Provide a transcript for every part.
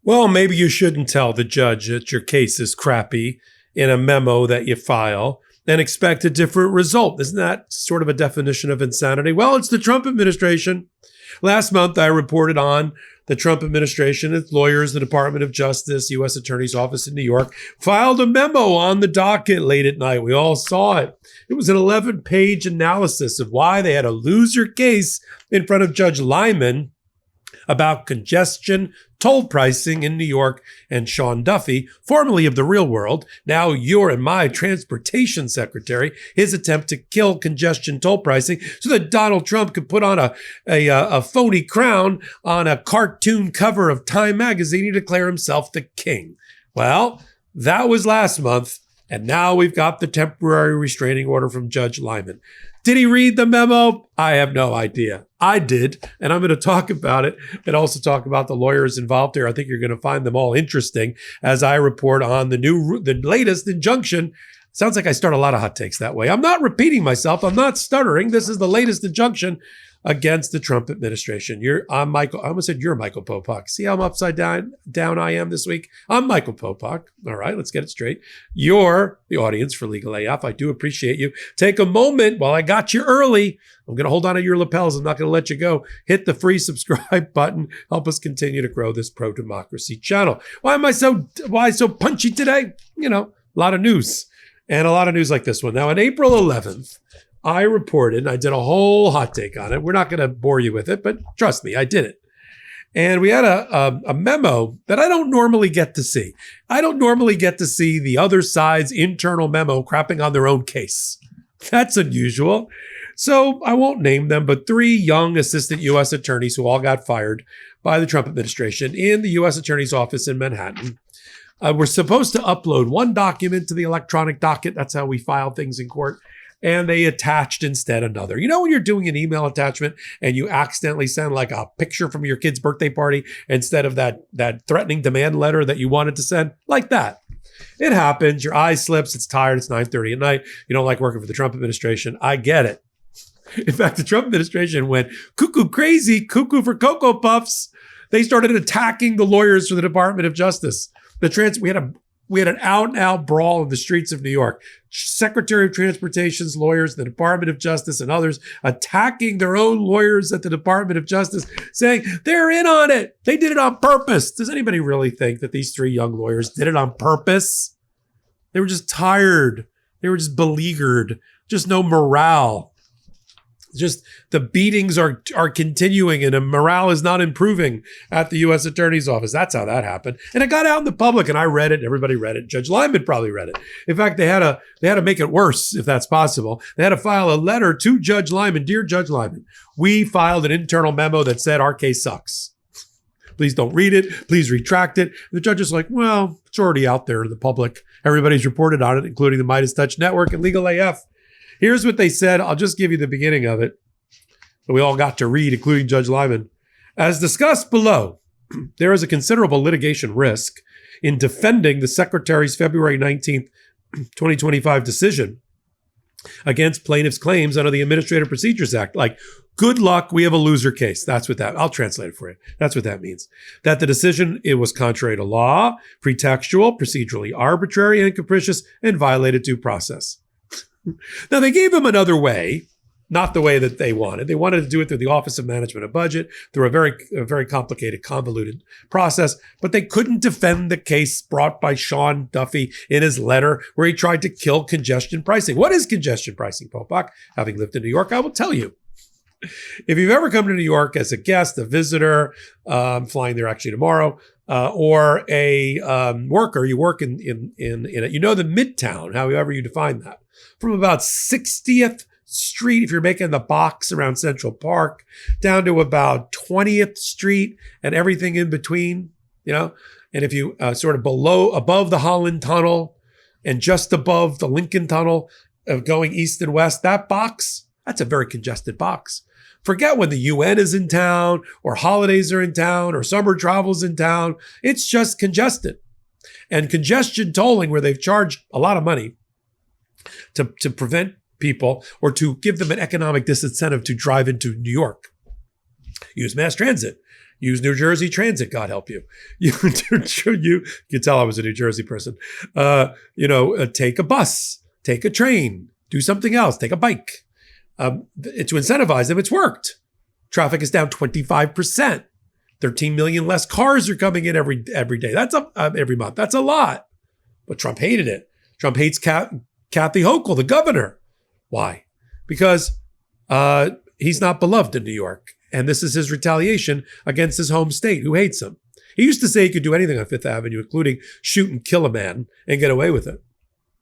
Well, maybe you shouldn't tell the judge that your case is crappy in a memo that you file and expect a different result. Isn't that sort of a definition of insanity? Well, it's the Trump administration. Last month, I reported on the Trump administration, its lawyers, the Department of Justice, U.S. Attorney's Office in New York, filed a memo on the docket late at night. We all saw it. It was an 11-page analysis of why they had a loser case in front of Judge Liman about congestion toll pricing in New York, and Sean Duffy, formerly of The Real World, now your and my transportation secretary, his attempt to kill congestion toll pricing so that Donald Trump could put on a phony crown on a cartoon cover of Time magazine and declare himself the king. Well, that was last month, and now we've got the temporary restraining order from Judge Liman. Did he read the memo? I have no idea. I did, and I'm going to talk about it and also talk about the lawyers involved here. I think you're going to find them all interesting as I report on the latest injunction. Sounds like I start a lot of hot takes that way. I'm not repeating myself. I'm not stuttering. This is the latest injunction against the Trump administration. I'm Michael. I almost said you're Michael Popok. See how I'm upside down I am this week? I'm Michael Popok. All right, let's get it straight. You're the audience for Legal AF. I do appreciate you. Take a moment while I got you early. I'm going to hold on to your lapels. I'm not going to let you go. Hit the free subscribe button. Help us continue to grow this pro-democracy channel. Why so punchy today? You know, a lot of news. And a lot of news like this one. Now, on April 11th, I reported, I did a whole hot take on it. We're not going to bore you with it, but trust me, I did it. And we had a memo that I don't normally get to see. I don't normally get to see the other side's internal memo crapping on their own case. That's unusual. So I won't name them, but 3 young assistant U.S. attorneys who all got fired by the Trump administration in the U.S. Attorney's Office in Manhattan were supposed to upload one document to the electronic docket. That's how we file things in court. And they attached instead another. You know when you're doing an email attachment and you accidentally send like a picture from your kid's birthday party instead of that threatening demand letter that you wanted to send? Like that. It happens. Your eye slips. It's tired. It's 9:30 at night. You don't like working for the Trump administration. I get it. In fact, the Trump administration went cuckoo crazy, cuckoo for Cocoa Puffs. They started attacking the lawyers for the Department of Justice. We had an out-and-out brawl in the streets of New York. Secretary of Transportation's lawyers, the Department of Justice, and others attacking their own lawyers at the Department of Justice, saying they're in on it. They did it on purpose. Does anybody really think that these 3 young lawyers did it on purpose? They were just tired. They were just beleaguered. Just no morale. Just the beatings are continuing and the morale is not improving at the U.S. Attorney's Office. That's how that happened. And it got out in the public and I read it and everybody read it. Judge Liman probably read it. In fact, they had to make it worse if that's possible. They had to file a letter to Judge Liman. Dear Judge Liman, we filed an internal memo that said our case sucks. Please don't read it. Please retract it. The judge is like, well, it's already out there to the public. Everybody's reported on it, including the Midas Touch Network and Legal AF. Here's what they said. I'll just give you the beginning of it that we all got to read, including Judge Liman. As discussed below, there is a considerable litigation risk in defending the Secretary's February 19th, 2025 decision against plaintiffs' claims under the Administrative Procedures Act. Like, good luck, we have a loser case. That's what I'll translate it for you. That's what that means. That the decision, it was contrary to law, pretextual, procedurally arbitrary and capricious, and violated due process. Now, they gave him another way, not the way that they wanted. They wanted to do it through the Office of Management and Budget, through a very complicated, convoluted process, but they couldn't defend the case brought by Sean Duffy in his letter where he tried to kill congestion pricing. What is congestion pricing, Popok? Having lived in New York, I will tell you. If you've ever come to New York as a guest, a visitor, I'm flying there actually tomorrow, or a worker, you work in it, you know the Midtown, however you define that. From about 60th Street, if you're making the box around Central Park, down to about 20th Street and everything in between, you know, and if you sort of above the Holland Tunnel and just above the Lincoln Tunnel going east and west, that box, that's a very congested box. Forget when the UN is in town or holidays are in town or summer travel's in town. It's just congested. And congestion tolling, where they've charged a lot of money to prevent people or to give them an economic disincentive to drive into New York. Use mass transit. Use New Jersey Transit, God help you. You can tell I was a New Jersey person. Take a bus, take a train, do something else, take a bike. To incentivize them, it's worked. Traffic is down 25%. 13 million less cars are coming in every day. That's every month. That's a lot. But Trump hated it. Trump hates Kathy Hochul, the governor. Why? Because he's not beloved in New York. And this is his retaliation against his home state, who hates him. He used to say he could do anything on Fifth Avenue, including shoot and kill a man and get away with it.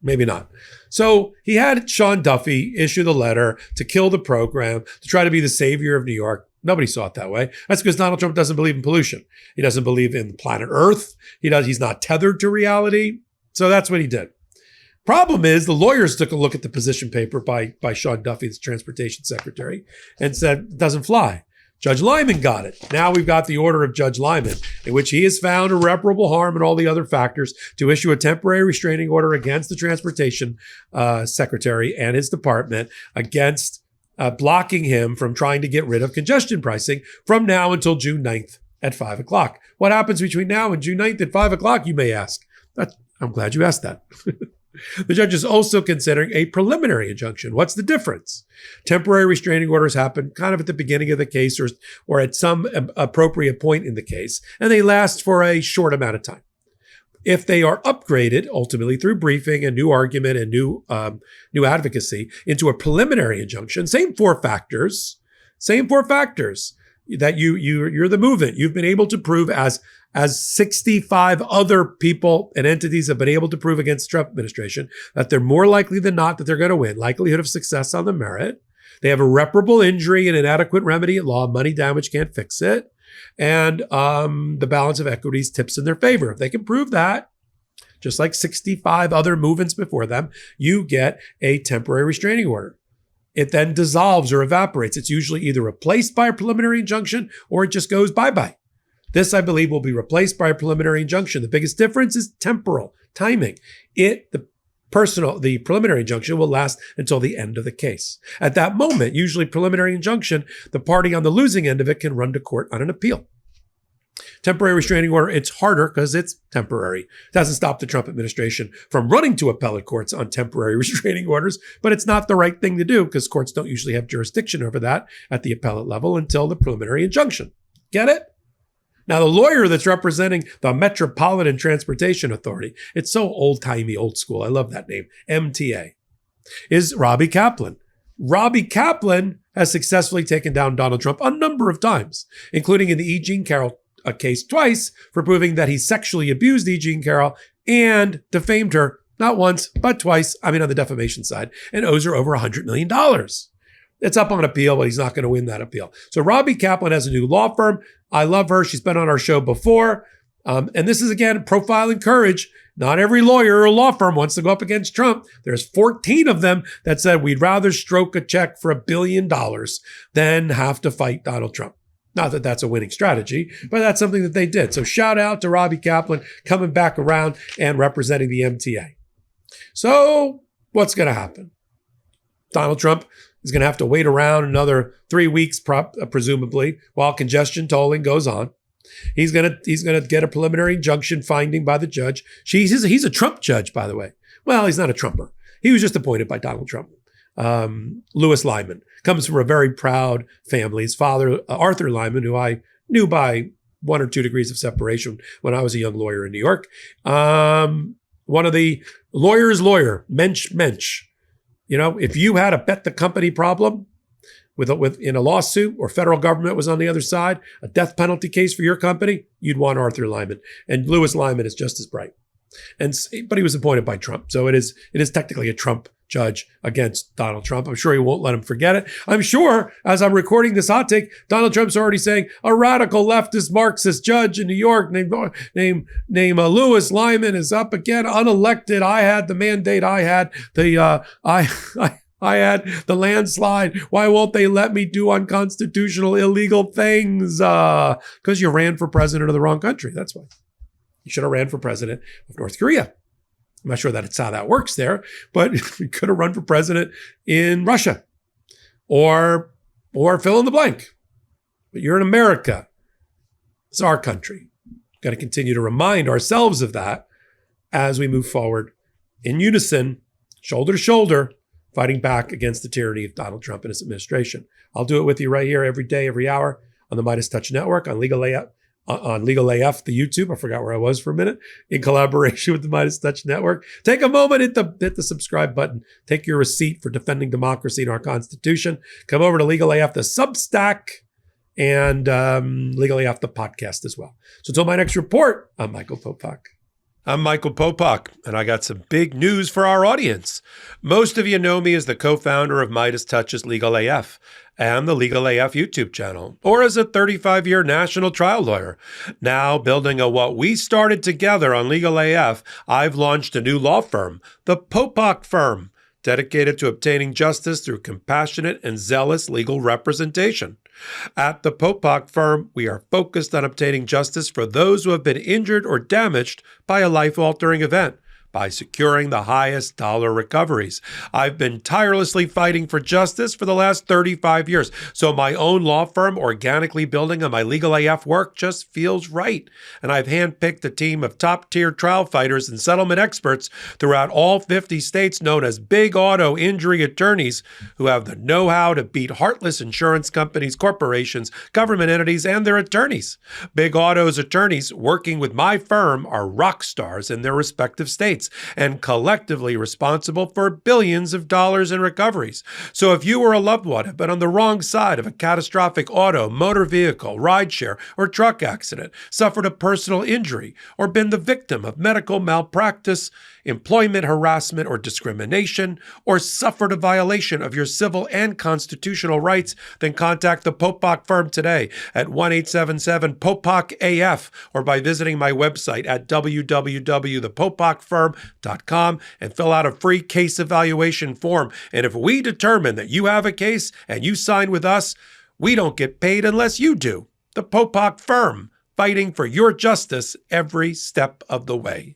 Maybe not. So he had Sean Duffy issue the letter to kill the program, to try to be the savior of New York. Nobody saw it that way. That's because Donald Trump doesn't believe in pollution. He doesn't believe in planet Earth. He's not tethered to reality. So that's what he did. Problem is, the lawyers took a look at the position paper by Sean Duffy, the transportation secretary, and said, it doesn't fly. Judge Liman got it. Now we've got the order of Judge Liman, in which he has found irreparable harm and all the other factors to issue a temporary restraining order against the transportation secretary and his department against blocking him from trying to get rid of congestion pricing from now until June 9th at 5 o'clock. What happens between now and June 9th at 5 o'clock, you may ask? I'm glad you asked that. The judge is also considering a preliminary injunction. What's the difference? Temporary restraining orders happen kind of at the beginning of the case or at some appropriate point in the case, and they last for a short amount of time. If they are upgraded, ultimately through briefing and new argument and new advocacy, into a preliminary injunction, same four factors that you're the movement. You've been able to prove as 65 other people and entities have been able to prove against the Trump administration that they're more likely than not that they're going to win. Likelihood of success on the merit. They have irreparable injury and inadequate remedy at law. Money damage can't fix it. And the balance of equities tips in their favor. If they can prove that, just like 65 other movements before them, you get a temporary restraining order. It then dissolves or evaporates. It's usually either replaced by a preliminary injunction or it just goes bye-bye. This, I believe, will be replaced by a preliminary injunction. The biggest difference is temporal, timing. The preliminary injunction will last until the end of the case. At that moment, usually preliminary injunction, the party on the losing end of it can run to court on an appeal. Temporary restraining order, it's harder because it's temporary. It doesn't stop the Trump administration from running to appellate courts on temporary restraining orders, but it's not the right thing to do because courts don't usually have jurisdiction over that at the appellate level until the preliminary injunction. Get it? Now, the lawyer that's representing the Metropolitan Transportation Authority, it's so old-timey, old school. I love that name, MTA, is Robbie Kaplan. Robbie Kaplan has successfully taken down Donald Trump a number of times, including in the E. Jean Carroll case twice for proving that he sexually abused E. Jean Carroll and defamed her, not once, but twice, on the defamation side, and owes her over $100 million. It's up on appeal, but he's not going to win that appeal. So Robbie Kaplan has a new law firm. I love her. She's been on our show before. And this is, again, profile and courage. Not every lawyer or law firm wants to go up against Trump. There's 14 of them that said we'd rather stroke a check for $1 billion than have to fight Donald Trump. Not that that's a winning strategy, but that's something that they did. So shout out to Robbie Kaplan coming back around and representing the MTA. So what's going to happen? Donald Trump is going to have to wait around another 3 weeks, presumably, while congestion tolling goes on. He's going to get a preliminary injunction finding by the judge. He's a Trump judge, by the way. Well, he's not a Trumper. He was just appointed by Donald Trump. Lyman comes from a very proud family. His father, Arthur Lyman, who I knew by 1 or 2 degrees of separation when I was a young lawyer in New York. One of the lawyer's lawyer, mensch. If you had a bet the company problem in a lawsuit or federal government was on the other side, a death penalty case for your company, you'd want Arthur Lyman. And Louis Lyman is just as bright. But he was appointed by Trump. So it is technically a Trump judge against Donald Trump. I'm sure he won't let him forget it. I'm sure, as I'm recording this hot take, Donald Trump's already saying a radical leftist Marxist judge in New York named Louis Lyman is up again, unelected. I had the mandate. I had I had the landslide. Why won't they let me do unconstitutional, illegal things? Because you ran for president of the wrong country. That's why. You should have ran for president of North Korea. I'm not sure that's how that works there, but you could have run for president in Russia or fill in the blank. But you're in America. It's our country. We've got to continue to remind ourselves of that as we move forward in unison, shoulder to shoulder, fighting back against the tyranny of Donald Trump and his administration. I'll do it with you right here every day, every hour on the Midas Touch Network, on Legal AF, the YouTube. I forgot where I was for a minute. In collaboration with the Midas Touch Network. Take a moment, hit the subscribe button. Take your receipt for defending democracy and our Constitution. Come over to Legal AF, the Substack, and Legal AF, the podcast as well. So until my next report, I'm Michael Popok. I'm Michael Popok, and I got some big news for our audience. Most of you know me as the co-founder of Midas Touch's Legal AF and the Legal AF YouTube channel, or as a 35-year national trial lawyer. Now, building on what we started together on Legal AF, I've launched a new law firm, the Popok Firm, dedicated to obtaining justice through compassionate and zealous legal representation. At the Popok Firm, we are focused on obtaining justice for those who have been injured or damaged by a life-altering event by securing the highest dollar recoveries. I've been tirelessly fighting for justice for the last 35 years, so my own law firm organically building on my Legal AF work just feels right. And I've handpicked a team of top-tier trial fighters and settlement experts throughout all 50 states known as big auto injury attorneys who have the know-how to beat heartless insurance companies, corporations, government entities, and their attorneys. Big Auto's attorneys working with my firm are rock stars in their respective states and collectively responsible for billions of dollars in recoveries. So if you or a loved one have been on the wrong side of a catastrophic auto, motor vehicle, rideshare, or truck accident, suffered a personal injury, or been the victim of medical malpractice, employment harassment or discrimination, or suffered a violation of your civil and constitutional rights, then contact the Popok Firm today at 1-877-POPOK-AF or by visiting my website at www.thepopokfirm.com and fill out a free case evaluation form. And if we determine that you have a case and you sign with us, we don't get paid unless you do. The Popok Firm, fighting for your justice every step of the way.